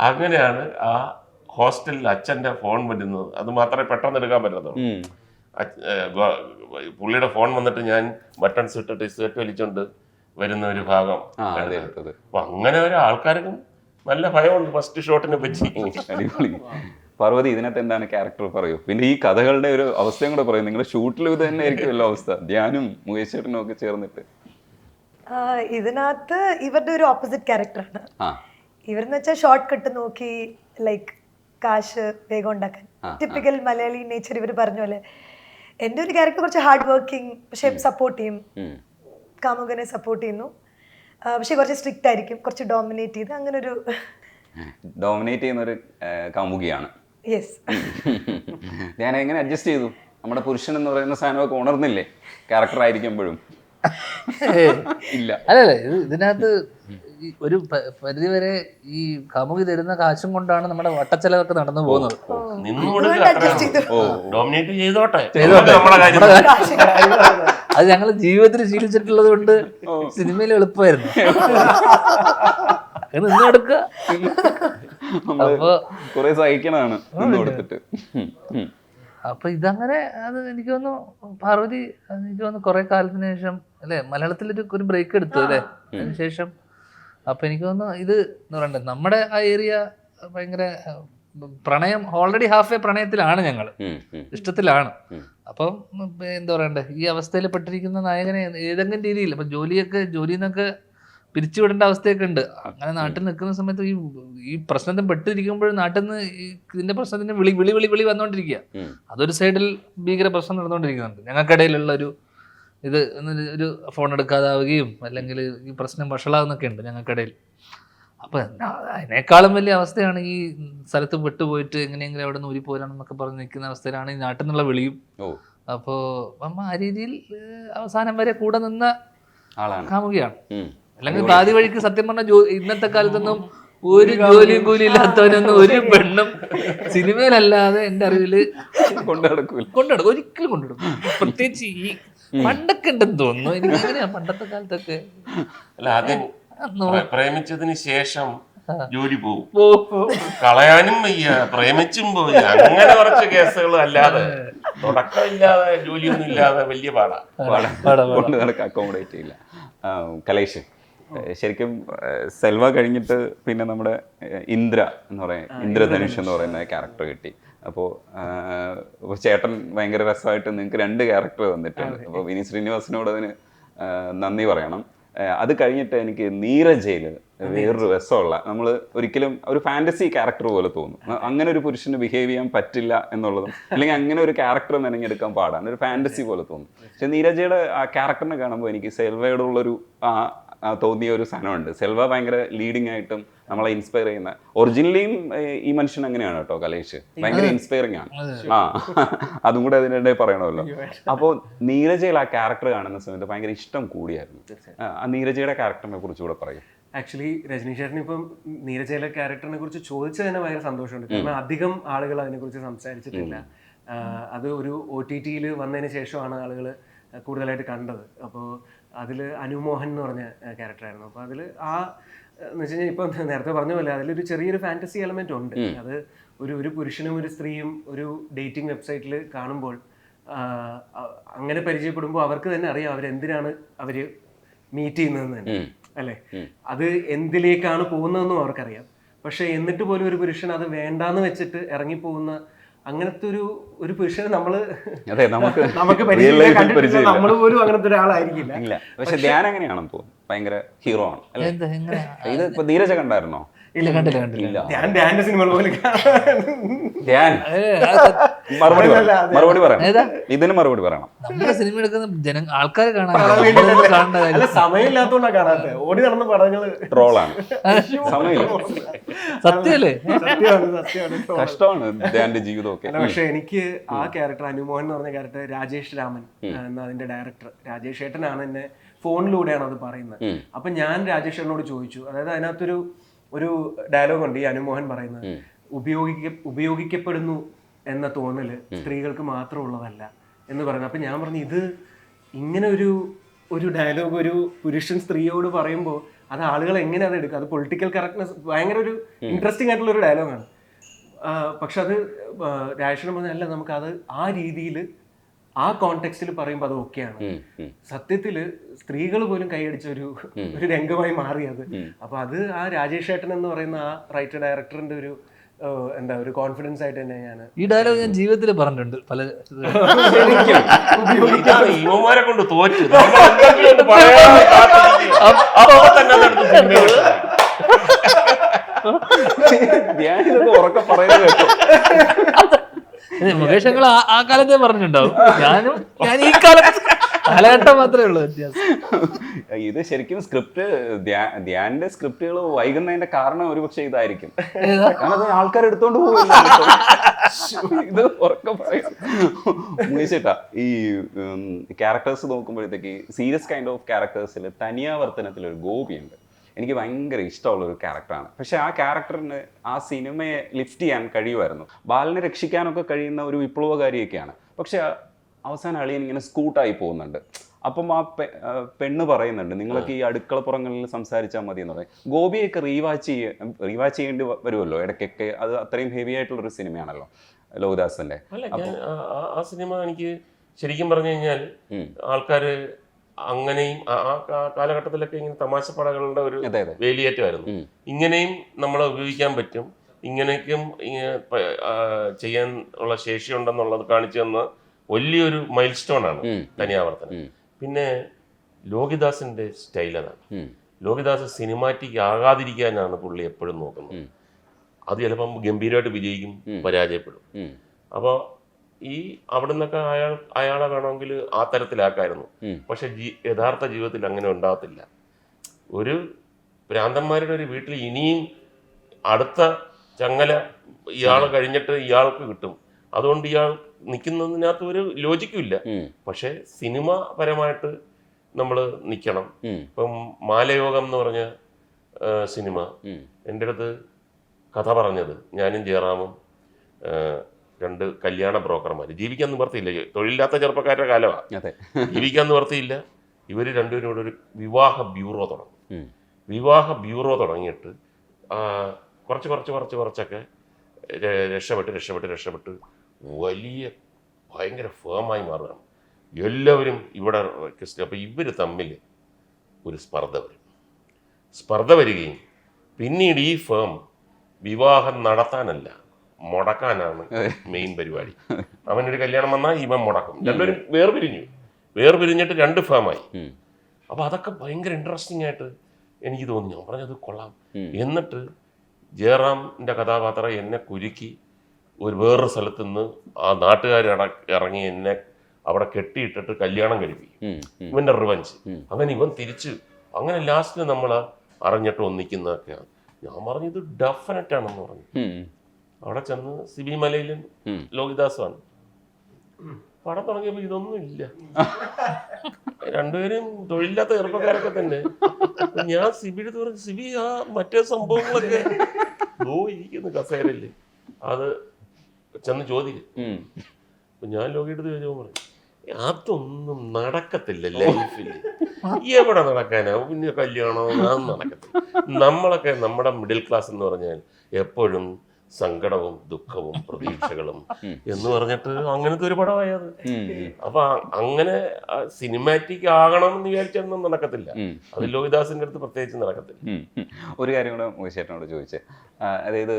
അങ്ങനെയാണ് ആ ഹോസ്റ്റലിൽ അച്ഛൻ്റെ ഫോൺ വരുന്നത്. അത് മാത്രമേ പെട്ടെന്ന് എടുക്കാൻ പറ്റത്തുള്ളൂ. പുള്ളിയുടെ ഫോൺ വന്നിട്ട് ഞാൻ ബട്ടൺസ് ഇട്ടിട്ട് സെറ്റ് വലിച്ചോണ്ട് വരുന്ന ഒരു ഭാഗം. അപ്പൊ അങ്ങനെ ഒരു ആൾക്കാർക്കും നല്ല ഭയമുണ്ട് ഫസ്റ്റ് ഷോട്ടിനെ പറ്റി. അടിപൊളി. പാർവതി, ഇതിനകത്ത് എന്താണ് ക്യാരക്ടർ പറയൂ. പിന്നെ ഈ കഥകളുടെ ഒരു അവസ്ഥയും കൂടെ പറയും. നിങ്ങളുടെ ഷൂട്ടിലും ഇത് തന്നെ ആയിരിക്കുമല്ലോ അവസ്ഥ, ധ്യാനും മുകേഷ് ചേട്ടനും ഒക്കെ ചേർന്നിട്ട്. ഇതിനകത്ത് ഇവരുടെ ഒരു ഓപ്പോസിറ്റ് ക്യാരക്ടറാണ്. ഇവരെന്ന് വെച്ചാൽ ഷോർട്ട് കട്ട് നോക്കി ലൈക്ക് കാശ് വേഗം ഉണ്ടാക്കാൻ, ടിപ്പിക്കൽ മലയാളി നേച്ചർ. ഇവർ പറഞ്ഞ പോലെ എൻ്റെ ഒരു ക്യാരക്ടർ കുറച്ച് ഹാർഡ് വർക്കിംഗ്, പക്ഷെ സപ്പോർട്ട് ചെയ്യും, കാമുകനെ സപ്പോർട്ട് ചെയ്യുന്നു, പക്ഷെ കുറച്ച് സ്ട്രിക്റ്റ് ആയിരിക്കും, കുറച്ച് ഡോമിനേറ്റ് ചെയ്ത് അങ്ങനെ ഒരു ഡോമിനേറ്റ് ചെയ്യുന്ന ഒരു കാമുകിയാണ്. യെസ്. ഞാൻ എങ്ങനെ അഡ്ജസ്റ്റ് ചെയ്തു? നമ്മുടെ പുരുഷൻ എന്ന് പറയുന്ന സാധനമൊക്കെ ഉണർന്നില്ലേ ക്യാരക്ടർ ആയിരിക്കുമ്പോഴും? ഇല്ല, അല്ലല്ല, ഇതിനകത്ത് ഒരു പരിധി വരെ ഈ കാമുകി തരുന്ന കാശും കൊണ്ടാണ് നമ്മുടെ വട്ടച്ചെലവൊക്കെ നടന്നു പോകുന്നത്. അത് ഞങ്ങൾ ജീവിതത്തിൽ ശീലിച്ചിട്ടുള്ളത് കൊണ്ട് സിനിമയിൽ എളുപ്പമായിരുന്നു. നിന്ന് എടുക്കുക. അപ്പൊ കുറെ സഹിക്കണാണ് അപ്പൊ ഇതങ്ങനെ അത് എനിക്ക് തോന്നുന്നു പാർവതി, എനിക്ക് തോന്നുന്നു കുറെ കാലത്തിന് ശേഷം അല്ലെ മലയാളത്തിൽ ഒരു ബ്രേക്ക് എടുത്തു അല്ലേ അതിനുശേഷം. അപ്പൊ എനിക്ക് തോന്നുന്നു ഇത് എന്ന് പറയണ്ടേ, നമ്മുടെ ആ ഏരിയ ഭയങ്കര പ്രണയം, ഓൾറെഡി ഹാഫ് വേ പ്രണയത്തിലാണ് ഞങ്ങള്, ഇഷ്ടത്തിലാണ്. അപ്പം എന്താ പറയണ്ടേ, ഈ അവസ്ഥയിൽ പെട്ടിരിക്കുന്ന നായകനെ ഏതെങ്കിലും രീതിയിൽ ഇപ്പൊ ജോലിയിൽ നിന്നൊക്കെ പിരിച്ചുവിടേണ്ട അവസ്ഥയൊക്കെ ഉണ്ട്. അങ്ങനെ നാട്ടിൽ നിൽക്കുന്ന സമയത്ത് ഈ പ്രശ്നത്തിൽ പെട്ടിരിക്കുമ്പോഴും നാട്ടിൽ നിന്ന് ഇതിന്റെ പ്രശ്നത്തിന് വിളി വന്നുകൊണ്ടിരിക്കുക. അതൊരു സൈഡിൽ ഭീകര പ്രശ്നം നടന്നുകൊണ്ടിരിക്കുന്നുണ്ട്. ഞങ്ങൾക്കിടയിലുള്ള ഇത് ഒരു ഫോൺ എടുക്കാതാവുകയും അല്ലെങ്കിൽ ഈ പ്രശ്നം വഷളാകുന്നൊക്കെ ഉണ്ട് ഞങ്ങൾക്കിടയിൽ. അപ്പം അതിനേക്കാളും വലിയ അവസ്ഥയാണ് ഈ സ്ഥലത്ത് വിട്ടുപോയിട്ട് എങ്ങനെയെങ്കിലും അവിടെ നിന്ന് ഊരിപ്പോരാണെന്നൊക്കെ പറഞ്ഞ് നിൽക്കുന്ന അവസ്ഥയിലാണ് ഈ നാട്ടിൽ നിന്നുള്ള വിളിയും. അപ്പോൾ അമ്മ ആ രീതിയിൽ അവസാനം വരെ കൂടെ നിന്ന കാമുകയാണ്. അല്ലെങ്കിൽ പാതി വഴിക്ക് സത്യം പറഞ്ഞ ഇന്നത്തെ കാലത്തൊന്നും ഒരു ജോലിയും കൂലി ഇല്ലാത്തവനൊന്നും ഒരു പെണ്ണും സിനിമയിലല്ലാതെ എൻ്റെ അറിവില് കൊണ്ടുനടക്കും, ഒരിക്കലും കൊണ്ടുനടക്കും. പ്രത്യേകിച്ച് ഈ പണ്ടൊക്കെ ഉണ്ടെന്ന് തോന്നുന്നു എനിക്ക്. എങ്ങനെയാ പണ്ടത്തെ കാലത്തൊക്കെ അല്ല, ആദ്യം പ്രേമിച്ചതിന് ശേഷം ജോലി പോകും, കളയാനും വയ്യ, പ്രേമിച്ചും പോയി, അങ്ങനെ കുറച്ച് കേസുകൾ. അല്ലാതെ തുടക്കമില്ലാതെ ജോലിയൊന്നും ഇല്ലാതെ വലിയ പാടാ കൊണ്ട് നടക്കാൻ അക്കോമഡേറ്റ് ചെയ്യില്ല. കലേഷ്, ശരിക്കും സെൽവ കഴിഞ്ഞിട്ട് പിന്നെ നമ്മുടെ ഇന്ദ്രധനുഷ് എന്ന് പറയുന്ന ക്യാരക്ടർ കിട്ടി. അപ്പോൾ ചേട്ടൻ ഭയങ്കര രസമായിട്ട് നിങ്ങൾക്ക് 2 ക്യാരക്ടർ തന്നിട്ടുണ്ട്. അപ്പോൾ വിനീത് ശ്രീനിവാസനോട് അതിന് നന്ദി പറയണം. അത് കഴിഞ്ഞിട്ട് എനിക്ക് നീരജയിൽ വേറൊരു രസമുള്ള, നമ്മൾ ഒരിക്കലും ഒരു ഫാൻറ്റസി ക്യാരക്ടർ പോലെ തോന്നും. അങ്ങനെ ഒരു പുരുഷന് ബിഹേവ് ചെയ്യാൻ പറ്റില്ല എന്നുള്ളതും, അല്ലെങ്കിൽ അങ്ങനെ ഒരു ക്യാരക്ടർ മെനഞ്ഞെടുക്കാൻ പാടാണ്, ഒരു ഫാൻറ്റസി പോലെ തോന്നും. പക്ഷെ നീരജയുടെ ആ ക്യാരക്ടറിനെ കാണുമ്പോൾ എനിക്ക് സെൽവയോടുള്ളൊരു തോന്നിയ ഒരു സാധനമുണ്ട്. സെൽവ ഭയങ്കര ലീഡിങ് ആയിട്ടും നമ്മളെ ഇൻസ്പയർ ചെയ്യുന്ന, ഒറിജിനലിയും ഈ മനുഷ്യൻ അങ്ങനെയാണ് കേട്ടോ കലേഷ്, ഭയങ്കര ഇൻസ്പയറിംഗ് ആണ്. അതും കൂടെ അതിനിടെ പറയണമല്ലോ. അപ്പോൾ നീരജയിൽ ആ ക്യാരക്ടർ കാണുന്ന സമയത്ത് ഭയങ്കര ഇഷ്ടം കൂടിയായിരുന്നു. ആ നീരജയുടെ ക്യാരക്ടറിനെ കുറിച്ച് കൂടെ പറയും. ആക്ച്വലി രജനി ചേട്ടൻ ഇപ്പം നീരജയിലെ ക്യാരക്ടറിനെ കുറിച്ച് ചോദിച്ചത് തന്നെ ഭയങ്കര സന്തോഷമുണ്ട്. കാരണം അധികം ആളുകൾ അതിനെക്കുറിച്ച് സംസാരിച്ചിട്ടില്ല. അത് ഒരു OTT-യിൽ വന്നതിന് ശേഷമാണ് ആളുകൾ കൂടുതലായിട്ട് കണ്ടത്. അപ്പോൾ അതിൽ അനുമോഹൻ എന്ന് പറഞ്ഞ ക്യാരക്ടറായിരുന്നു. അപ്പോൾ അതിൽ എന്ന് വെച്ച് കഴിഞ്ഞാൽ ഇപ്പം നേരത്തെ പറഞ്ഞ പോലെ അതിലൊരു ചെറിയൊരു ഫാൻറ്റസി എലമെന്റ് ഉണ്ട്. അത് ഒരു പുരുഷനും ഒരു സ്ത്രീയും ഒരു ഡേറ്റിംഗ് വെബ്സൈറ്റിൽ കാണുമ്പോൾ അങ്ങനെ പരിചയപ്പെടുമ്പോൾ അവർക്ക് തന്നെ അറിയാം അവരെന്തിനാണ് അവര് മീറ്റ് ചെയ്യുന്നതെന്ന് തന്നെ, അല്ലേ? അത് എന്തിലേക്കാണ് പോകുന്നതെന്നും അവർക്കറിയാം. പക്ഷെ എന്നിട്ട് പോലും ഒരു പുരുഷൻ അത് വേണ്ടാന്ന് വെച്ചിട്ട് ഇറങ്ങിപ്പോകുന്ന അങ്ങനത്തെ ഒരു പുരുഷനെ നമുക്ക് പരിചയം, നമ്മൾ പോലും അങ്ങനത്തെ ഒരാളായിരിക്കില്ല. പക്ഷെ ധ്യാൻ എങ്ങനെയാണെന്ന് തോന്നുന്നു, ഭയങ്കര ഹീറോ ആണ് അല്ലേ? ഇത് ഇപ്പൊ ധീരജ കണ്ടായിരുന്നോ? ഇല്ല, കണ്ടില്ല. ഞാൻ സിനിമകൾ പോലും ധ്യാൻ മറുപടി പറയണം, ഇതിന് മറുപടി പറയണം. നമ്മുടെ സിനിമ എടുക്കുന്ന ആൾക്കാരെ കാണാൻ സമയമില്ലാത്തോണ്ടാ കാണാത്ത, ഓടി നടന്ന പടങ്ങള് ട്രോളാണ്. സമയമില്ല, സത്യല്ലേ? സത്യമാണ്. കഷ്ടമാണ് ധ്യാന്റെ ജീവിതമൊക്കെ. പക്ഷെ എനിക്ക് ആ ക്യാരക്ടർ, അനുമോഹൻ എന്ന് പറഞ്ഞ ക്യാരക്ടർ, രാജേഷ് രാമൻ എന്ന അതിന്റെ ഡയറക്ടർ, രാജേഷ് ഏട്ടനാണ് എന്നെ ഫോണിലൂടെയാണ് അത് പറയുന്നത്. അപ്പൊ ഞാൻ രാജേഷ് ഏട്ടനോട് ചോദിച്ചു, അതായത് അതിനകത്തൊരു ഡയലോഗ് ഉണ്ട് ഈ അനുമോഹൻ പറയുന്നത്, ഉപയോഗിക്കപ്പെടുന്നു എന്ന തോന്നല് സ്ത്രീകൾക്ക് മാത്രമുള്ളതല്ല എന്ന് പറയുന്നത്. അപ്പൊ ഞാൻ പറഞ്ഞു, ഇത് ഇങ്ങനെ ഒരു ഡയലോഗ് ഒരു പുരുഷൻ സ്ത്രീയോട് പറയുമ്പോൾ അത് ആളുകൾ എങ്ങനെ അത് എടുക്കും? അത് പൊളിറ്റിക്കൽ കറക്റ്റ്നെസ്, ഭയങ്കര ഒരു ഇൻട്രസ്റ്റിംഗ് ആയിട്ടുള്ള ഒരു ഡയലോഗാണ്. പക്ഷെ അത് രാജേഷ് പറഞ്ഞല്ല, നമുക്ക് അത് ആ രീതിയിൽ ആ കോണ്ടെക്സ്റ്റിൽ പറയുമ്പോൾ അത് ഓക്കെയാണ്. സത്യത്തില് സ്ത്രീകൾ പോലും കൈയടിച്ച ഒരു രംഗമായി മാറി അത്. അപ്പൊ അത് ആ രാജേഷ് ഏട്ടൻ എന്ന് പറയുന്ന ആ റൈറ്റർ ഡയറക്ടറിന്റെ ഒരു കോൺഫിഡൻസ് ആയിട്ട് തന്നെ ഞാൻ ഈ ഡയലോഗ് ഞാൻ ജീവിതത്തിൽ പറഞ്ഞിട്ടുണ്ട് പല യുവമാരെ കൊണ്ട് തോറ്റു. ഉറക്കെ പറയുന്നത് കേട്ടോ. മുകേഷ് ഞങ്ങൾ ആ കാലത്തെ പറഞ്ഞിട്ടുണ്ടാവും, ഞാൻ ഈ കാലഘട്ടം മാത്രമേ ഉള്ളൂ വ്യത്യാസം. ഇത് ശരിക്കും സ്ക്രിപ്റ്റ്, ധ്യാന്റെ സ്ക്രിപ്റ്റുകൾ വൈകുന്നതിന്റെ കാരണം ഒരുപക്ഷെ ഇതായിരിക്കും. കാരണം അത് ആൾക്കാർ എടുത്തോണ്ട് പോകില്ല. ഇത് ഉറക്കം പറയാം മുകേഷേട്ടാ, ഈ ക്യാരക്ടേഴ്സ് നോക്കുമ്പോഴത്തേക്ക് സീരിയസ് കൈൻഡ് ഓഫ് ക്യാരക്ടേഴ്സിൽ തനിയാവർത്തനത്തിൽ ഒരു ഗോപിയുണ്ട്. എനിക്ക് ഭയങ്കര ഇഷ്ടമുള്ള ഒരു ക്യാരക്ടറാണ്. പക്ഷെ ആ ക്യാരക്ടറിന് ആ സിനിമയെ ലിഫ്റ്റ് ചെയ്യാൻ കഴിയുമായിരുന്നു. ബാലനെ രക്ഷിക്കാനൊക്കെ കഴിയുന്ന ഒരു വിപ്ലവകാരിയൊക്കെയാണ്. പക്ഷെ അവസാനം അളിയൻ ഇങ്ങനെ സ്കൂട്ടായി പോകുന്നുണ്ട്. അപ്പം ആ പെണ്ണ് പറയുന്നുണ്ട്, നിങ്ങളൊക്കെ ഈ അടുക്കളപ്പുറങ്ങളിൽ സംസാരിച്ചാൽ മതി എന്ന് പറയും. ഗോപിയൊക്കെ റീവാച്ച് ചെയ്യേണ്ടി വരുമല്ലോ ഇടയ്ക്കൊക്കെ. അത് അത്രയും ഹെവി ആയിട്ടുള്ളൊരു സിനിമയാണല്ലോ ലോഹിദാസിന്റെ. ആ സിനിമ എനിക്ക് ശരിക്കും പറഞ്ഞു കഴിഞ്ഞാൽ ആൾക്കാര് അങ്ങനെയും ആ കാലഘട്ടത്തിലൊക്കെ ഇങ്ങനെ തമാശ പടങ്ങളുടെ ഒരു വേലിയേറ്റമായിരുന്നു. ഇങ്ങനെയും നമ്മളെ ഉപയോഗിക്കാൻ പറ്റും, ഇങ്ങനെയൊക്കെയും ചെയ്യാൻ ഉള്ള ശേഷിയുണ്ടെന്നുള്ളത് കാണിച്ചു തന്ന വലിയൊരു മൈൽ സ്റ്റോൺ ആണ് തനിയാവർത്തനം. പിന്നെ ലോഹിദാസിന്റെ സ്റ്റൈൽ അതാണ്. ലോഹിദാസ് സിനിമാറ്റിക് ആകാതിരിക്കാനാണ് പുള്ളി എപ്പോഴും നോക്കുന്നത്. അത് ചിലപ്പം ഗംഭീരമായിട്ട് വിജയിക്കും, പരാജയപ്പെടും. അപ്പോൾ ഈ അവിടെ നിന്നൊക്കെ അയാളെ വേണമെങ്കിൽ ആ തരത്തിലാക്കായിരുന്നു. പക്ഷെ യഥാർത്ഥ ജീവിതത്തിൽ അങ്ങനെ ഉണ്ടാകത്തില്ല. ഒരു ഭ്രാന്തന്മാരുടെ ഒരു വീട്ടിൽ ഇനിയും അടുത്ത ചങ്ങല ഇയാൾ കഴിഞ്ഞിട്ട് ഇയാൾക്ക് കിട്ടും. അതുകൊണ്ട് ഇയാൾ നിൽക്കുന്നതിനകത്ത് ഒരു ലോജിക്കും ഇല്ല. പക്ഷെ സിനിമ പരമായിട്ട് നമ്മൾ നിൽക്കണം. ഇപ്പം മാലയോഗം എന്ന് പറഞ്ഞ സിനിമ എൻ്റെ അടുത്ത് കഥ പറഞ്ഞത് ഞാനും ജയറാമും, 2 കല്യാണ ബ്രോക്കർമാർ. ജീവിക്കാൻ നിവർത്തിയില്ല, തൊഴിലില്ലാത്ത ചെറുപ്പക്കാരുടെ കാലമാണ്, ജീവിക്കാൻ നിവർത്തിയില്ല. ഇവർ രണ്ടുപേരും കൂടെ ഒരു വിവാഹ ബ്യൂറോ തുടങ്ങും. വിവാഹ ബ്യൂറോ തുടങ്ങിയിട്ട് കുറച്ചൊക്കെ രക്ഷപ്പെട്ട് വലിയ ഭയങ്കര ഫേമായി മാറുകയാണ്. എല്ലാവരും ഇവിടെ. അപ്പോൾ ഇവർ തമ്മിൽ ഒരു സ്പർദ്ധ വരികയും പിന്നീട് ഈ ഫേം വിവാഹം നടത്താനല്ല, മുടക്കാനാണ് മെയിൻ പരിപാടി. അവനൊരു കല്യാണം വന്നാൽ ഇവൻ മുടക്കും. രണ്ടുപേരും വേർപിരിഞ്ഞിട്ട് 2 ഫേമായി. അപ്പൊ അതൊക്കെ ഭയങ്കര ഇൻട്രസ്റ്റിംഗ് ആയിട്ട് എനിക്ക് തോന്നി. ഞാൻ പറഞ്ഞത് കൊള്ളാം. എന്നിട്ട് ജയറാമിന്റെ കഥാപാത്രം എന്നെ കുരുക്കി വേറൊരു സ്ഥലത്ത് നിന്ന് ആ നാട്ടുകാർ ഇറങ്ങി എന്നെ അവിടെ കെട്ടിയിട്ടിട്ട് കല്യാണം കഴിപ്പിക്കും. ഇവന്റെ റിവഞ്ച്. അങ്ങനെ ഇവൻ തിരിച്ച്, അങ്ങനെ ലാസ്റ്റിൽ നമ്മൾ അറിഞ്ഞിട്ട് ഒന്നിക്കുന്നതൊക്കെയാണ്. ഞാൻ പറഞ്ഞു ഇത് ഡെഫിനറ്റ് ആണെന്ന് പറഞ്ഞു. അവിടെ ചെന്ന് സിബി മലയിലും ലോഹിദാസുമാണ്. പടം തുടങ്ങിയപ്പോൾ ഇതൊന്നും ഇല്ല, രണ്ടുപേരും തൊഴിലില്ലാത്ത ചെറുപ്പക്കാരൊക്കെ തന്നെ. ഞാൻ സിബിയുടെ പറഞ്ഞു, സിബി ആ മറ്റേ സംഭവങ്ങളൊക്കെ ഇരിക്കുന്നു കസേരയില്, അത് ചെന്ന് ചോദിക്കും. ഞാൻ ലോകിയുടെ ചോദിച്ചപ്പോൾ പറഞ്ഞു അതൊന്നും നടക്കത്തില്ല ലൈഫിൽ. എവിടെ നടക്കാനാ, പിന്നെ കല്യാണം അതൊന്നും നടക്കത്തില്ല. നമ്മളൊക്കെ നമ്മുടെ മിഡിൽ ക്ലാസ് എന്ന് പറഞ്ഞാൽ എപ്പോഴും സങ്കടവും ദുഃഖവും പ്രതീക്ഷകളും എന്ന് പറഞ്ഞിട്ട് അങ്ങനത്തെ ഒരു പടമായത്. അപ്പൊ അങ്ങനെ സിനിമാറ്റിക് ആകണം എന്ന് വിചാരിച്ചൊന്നും നടക്കത്തില്ല. അത് ലോഹിദാസിന്റെ അടുത്ത് പ്രത്യേകിച്ച് നടക്കത്തില്ല. ഒരു കാര്യം കൂടെ മുകേഷേട്ടനോട് ചോദിച്ചേ, അതായത്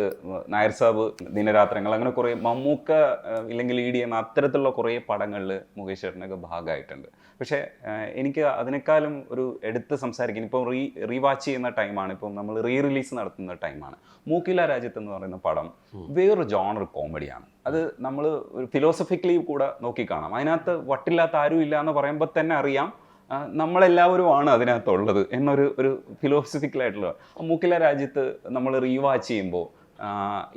നായർ സാബ്, ദിനരാത്രങ്ങൾ, അങ്ങനെ കുറേ മമ്മൂക്ക ഇല്ലെങ്കിൽ EDM അത്തരത്തിലുള്ള കുറേ പടങ്ങളിൽ മുകേഷേട്ടനൊക്കെ ഭാഗമായിട്ടുണ്ട്. പക്ഷേ എനിക്ക് അതിനേക്കാളും ഒരു എടുത്ത് സംസാരിക്കാൻ ഇപ്പോൾ റീവാച്ച് ചെയ്യുന്ന ടൈമാണ്, ഇപ്പം നമ്മൾ റിലീസ് നടത്തുന്ന ടൈമാണ്. മൂക്കില രാജ്യത്ത് എന്ന് പറയുന്ന പടം വേറൊരു ജോണർ കോമഡിയാണ്. അത് നമ്മൾ ഒരു ഫിലോസഫിക്കലി കൂടെ നോക്കിക്കാണാം. അതിനകത്ത് വട്ടില്ലാത്ത ആരും ഇല്ല എന്ന് പറയുമ്പോൾ തന്നെ അറിയാം നമ്മളെല്ലാവരും ആണ് അതിനകത്തുള്ളത് ഒരു ഫിലോസഫിക്കലായിട്ടുള്ള. മൂക്കില രാജ്യത്ത് നമ്മൾ റീവാച്ച് ചെയ്യുമ്പോൾ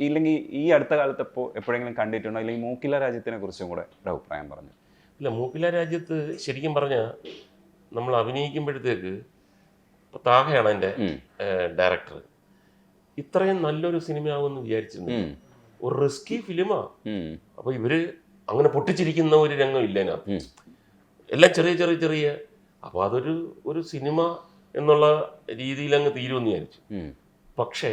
ഇല്ലെങ്കിൽ ഈ അടുത്ത കാലത്ത് എപ്പോഴെങ്കിലും കണ്ടിട്ടുണ്ടോ, അല്ലെങ്കിൽ മൂക്കില രാജ്യത്തിനെ കുറിച്ചും കൂടെ ഒരു അഭിപ്രായം പറഞ്ഞു? ഇല്ല, മൂക്കില രാജ്യത്ത് ശരിക്കും പറഞ്ഞാൽ നമ്മൾ അഭിനയിക്കുമ്പോഴത്തേക്ക് താഹയാണ് എൻ്റെ ഡയറക്ടർ, ഇത്രയും നല്ലൊരു സിനിമയാവുമെന്ന് വിചാരിച്ചിരുന്നു. ഒരു റിസ്കി ഫിലിമാ. അപ്പൊ ഇവര് അങ്ങനെ പൊട്ടിച്ചിരിക്കുന്ന ഒരു രംഗം ഇല്ല അതിനകത്ത്, എല്ലാം ചെറിയ ചെറിയ ചെറിയ. അപ്പൊ ഒരു സിനിമ എന്നുള്ള രീതിയിൽ അങ്ങ് തീരുമെന്ന് വിചാരിച്ചു. പക്ഷേ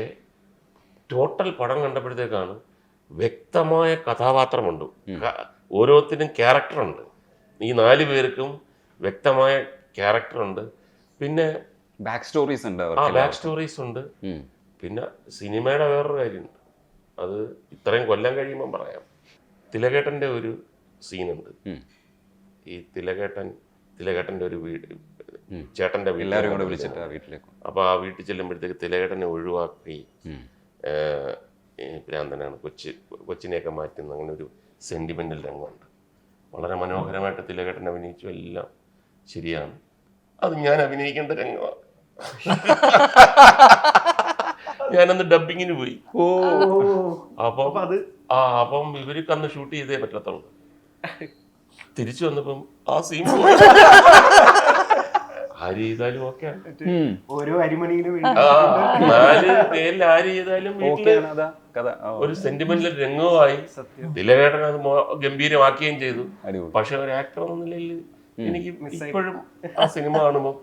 ടോട്ടൽ പടം കണ്ടപ്പോഴത്തേക്കാണ് വ്യക്തമായ കഥാപാത്രമുണ്ട്, ഓരോരുത്തരും ക്യാരക്ടറുണ്ട്. ഈ 4 പേർക്കും വ്യക്തമായ ക്യാരക്ടറുണ്ട്. പിന്നെ ബാക്ക് സ്റ്റോറീസ് ഉണ്ട്. ബാക്ക് സ്റ്റോറീസ് ഉണ്ട്. പിന്നെ സിനിമയുടെ വേറൊരു കാര്യമുണ്ട്, അത് ഇത്രയും കൊല്ലം കഴിയുമ്പം പറയാം. തിലകേട്ടൻ്റെ ഒരു സീനുണ്ട്. ഈ തിലകേട്ടൻ്റെ ഒരു ചേട്ടൻ്റെ വീട്ടിലേക്ക്. അപ്പോൾ ആ വീട്ടിൽ ചെല്ലുമ്പോഴത്തേക്ക് തിലകേട്ടനെ ഒഴിവാക്കി ഭ്രാന്തനാണ് കൊച്ചിനെയൊക്കെ മാറ്റുന്ന അങ്ങനെ ഒരു സെന്റിമെന്റൽ രംഗമുണ്ട്. വളരെ മനോഹരമായിട്ട് തിലകേട്ടൻ അഭിനയിച്ചു, എല്ലാം ശരിയാണ്. അത് ഞാൻ അഭിനയിക്കേണ്ട രംഗമാണ്. ഞാനന്ന് ഡബിങ്ങിന് പോയി. അപ്പം ഇവർക്ക് അന്ന് ഷൂട്ട് ചെയ്തേ പറ്റത്തുള്ളൂ. തിരിച്ചു വന്നപ്പം ആ സീൻ ആര് ചെയ്താലും ഓക്കെ. ഓരോ അരിമണിയിലും 4 പേരിൽ ആര് ചെയ്താലും ഒരു സെന്റിമെന്റൽ രംഗവുമായി. തിലകേട്ടൻ അത് ഗംഭീരമാക്കുകയും ചെയ്തു. പക്ഷെ ഒരു ആക്ടർ എന്ന നിലയിൽ എനിക്ക് ഇപ്പോഴും ആ സിനിമ കാണുമ്പോൾ